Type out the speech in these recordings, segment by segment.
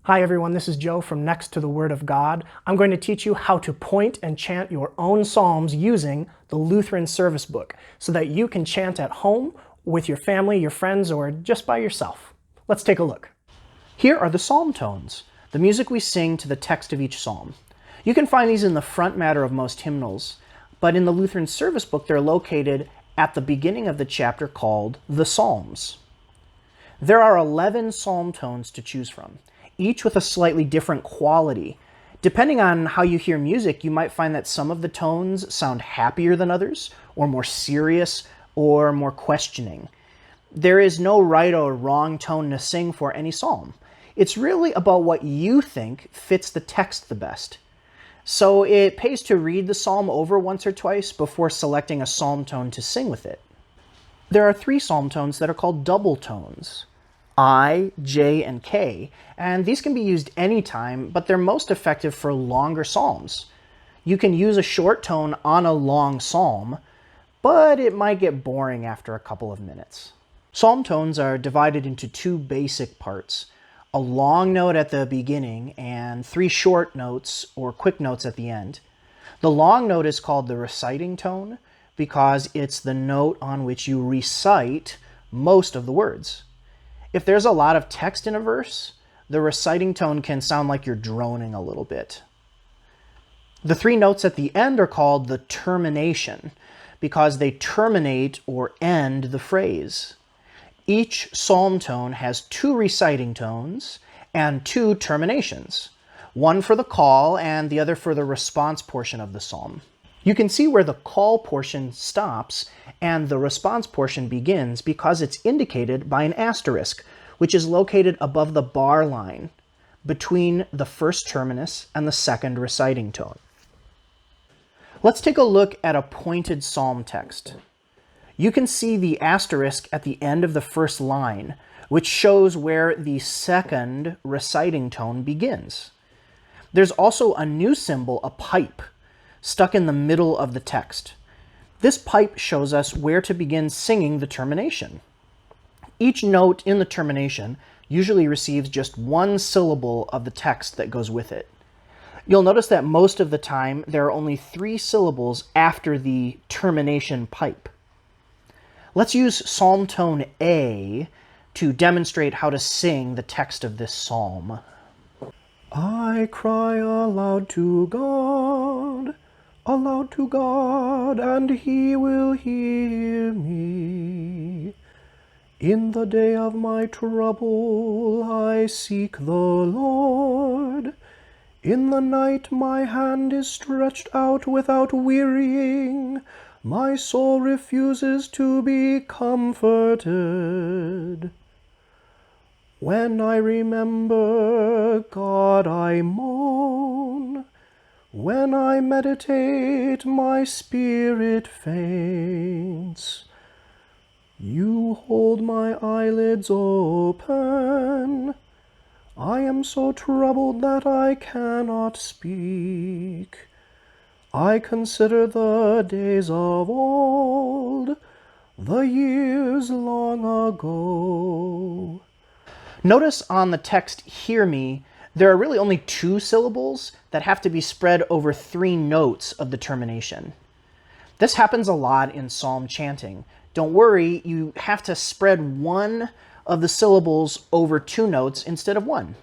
Hi everyone, this is Joe from Next to the Word of God. I'm going to teach you how to point and chant your own psalms using the Lutheran Service Book so that you can chant at home with your family, your friends, or just by yourself. Let's take a look. Here are the psalm tones, the music we sing to the text of each psalm. You can find these in the front matter of most hymnals, but in the Lutheran Service Book they're located at the beginning of the chapter called the Psalms. There are 11 psalm tones to choose from, each with a slightly different quality. Depending on how you hear music, you might find that some of the tones sound happier than others, or more serious, or more questioning. There is no right or wrong tone to sing for any psalm. It's really about what you think fits the text the best. So it pays to read the psalm over once or twice before selecting a psalm tone to sing with it. There are 3 psalm tones that are called double tones: I, J, and K, and these can be used anytime, but they're most effective for longer psalms. You can use a short tone on a long psalm, but it might get boring after a couple of minutes. Psalm tones are divided into 2 basic parts: a long note at the beginning and 3 short notes or quick notes at the end. The long note is called the reciting tone because it's the note on which you recite most of the words. If there's a lot of text in a verse, the reciting tone can sound like you're droning a little bit. The 3 notes at the end are called the termination because they terminate or end the phrase. Each psalm tone has 2 reciting tones and 2 terminations, one for the call and the other for the response portion of the psalm. You can see where the call portion stops and the response portion begins because it's indicated by an asterisk, which is located above the bar line between the first terminus and the second reciting tone. Let's take a look at a pointed psalm text. You can see the asterisk at the end of the first line, which shows where the second reciting tone begins. There's also a new symbol, a pipe, stuck in the middle of the text. This pipe shows us where to begin singing the termination. Each note in the termination usually receives just 1 syllable of the text that goes with it. You'll notice that most of the time there are only 3 syllables after the termination pipe. Let's use psalm tone A to demonstrate how to sing the text of this psalm. I cry aloud to God, and He will hear me. In the day of my trouble I seek the Lord. In the night my hand is stretched out without wearying. My soul refuses to be comforted. When I remember God, I moan. When I meditate, my spirit faints. You hold my eyelids open. I am so troubled that I cannot speak. I consider the days of old, the years long ago. Notice on the text, hear me, there are really only 2 syllables that have to be spread over 3 notes of the termination. This happens a lot in psalm chanting. Don't worry, you have to spread 1 of the syllables over 2 notes instead of 1.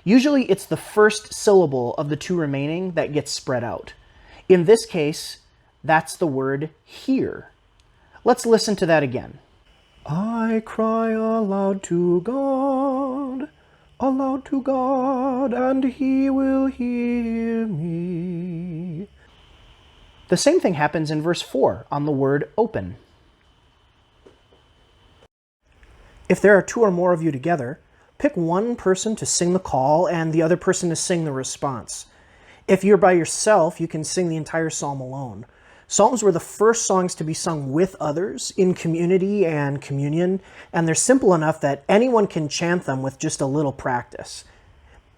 Usually it's the first syllable of the 2 remaining that gets spread out. In this case, that's the word hear. Let's listen to that again. I cry aloud to God, and He will hear me. The same thing happens in verse 4 on the word open. If there are 2 or more of you together, pick one person to sing the call and the other person to sing the response. If you're by yourself, you can sing the entire psalm alone. Psalms were the first songs to be sung with others in community and communion, and they're simple enough that anyone can chant them with just a little practice.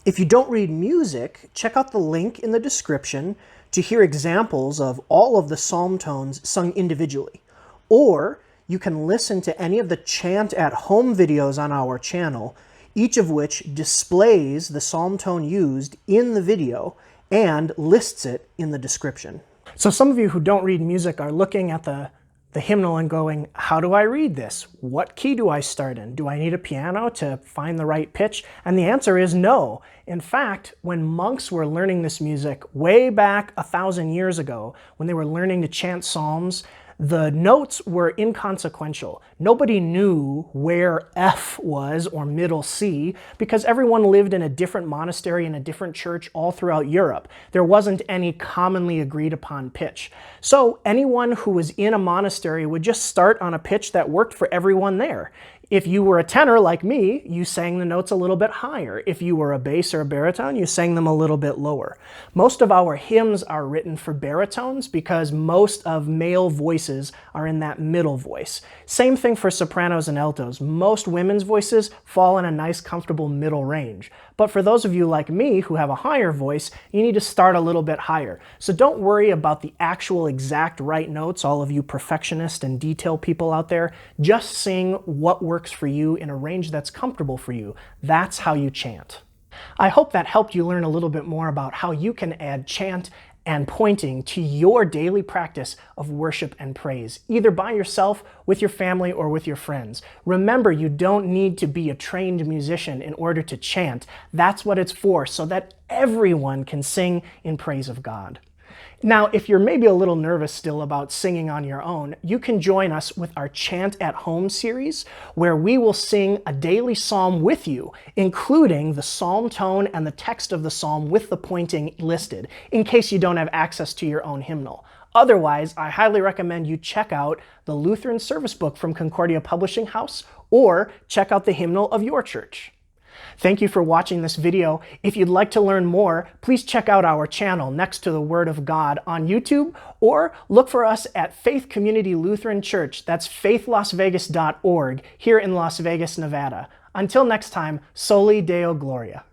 If you don't read music, check out the link in the description to hear examples of all of the psalm tones sung individually. Or you can listen to any of the chant at home videos on our channel. each of which displays the psalm tone used in the video and lists it in the description. So some of you who don't read music are looking at the hymnal and going, how do I read this? What key do I start in? Do I need a piano to find the right pitch? And the answer is no. In fact, when monks were learning this music way back 1,000 years ago, when they were learning to chant psalms, the notes were inconsequential. Nobody knew where F was or middle C because everyone lived in a different monastery and a different church all throughout Europe. There wasn't any commonly agreed upon pitch. So anyone who was in a monastery would just start on a pitch that worked for everyone there. If you were a tenor like me, you sang the notes a little bit higher. If you were a bass or a baritone, you sang them a little bit lower. Most of our hymns are written for baritones because most of male voices are in that middle voice. Same thing for sopranos and altos. Most women's voices fall in a nice, comfortable middle range. But for those of you like me who have a higher voice, you need to start a little bit higher. So don't worry about the actual exact right notes, all of you perfectionist and detail people out there. Just sing what works for you in a range that's comfortable for you. That's how you chant. I hope that helped you learn a little bit more about how you can add chant and pointing to your daily practice of worship and praise, either by yourself, with your family, or with your friends. Remember, you don't need to be a trained musician in order to chant. That's what it's for, so that everyone can sing in praise of God. Now, if you're maybe a little nervous still about singing on your own, you can join us with our Chant at Home series, where we will sing a daily psalm with you, including the psalm tone and the text of the psalm with the pointing listed, in case you don't have access to your own hymnal. Otherwise, I highly recommend you check out the Lutheran Service Book from Concordia Publishing House, or check out the hymnal of your church. Thank you for watching this video. If you'd like to learn more, please check out our channel Next to the Word of God on YouTube, or look for us at Faith Community Lutheran Church. That's faithlasvegas.org here in Las Vegas, Nevada. Until next time, Soli Deo Gloria.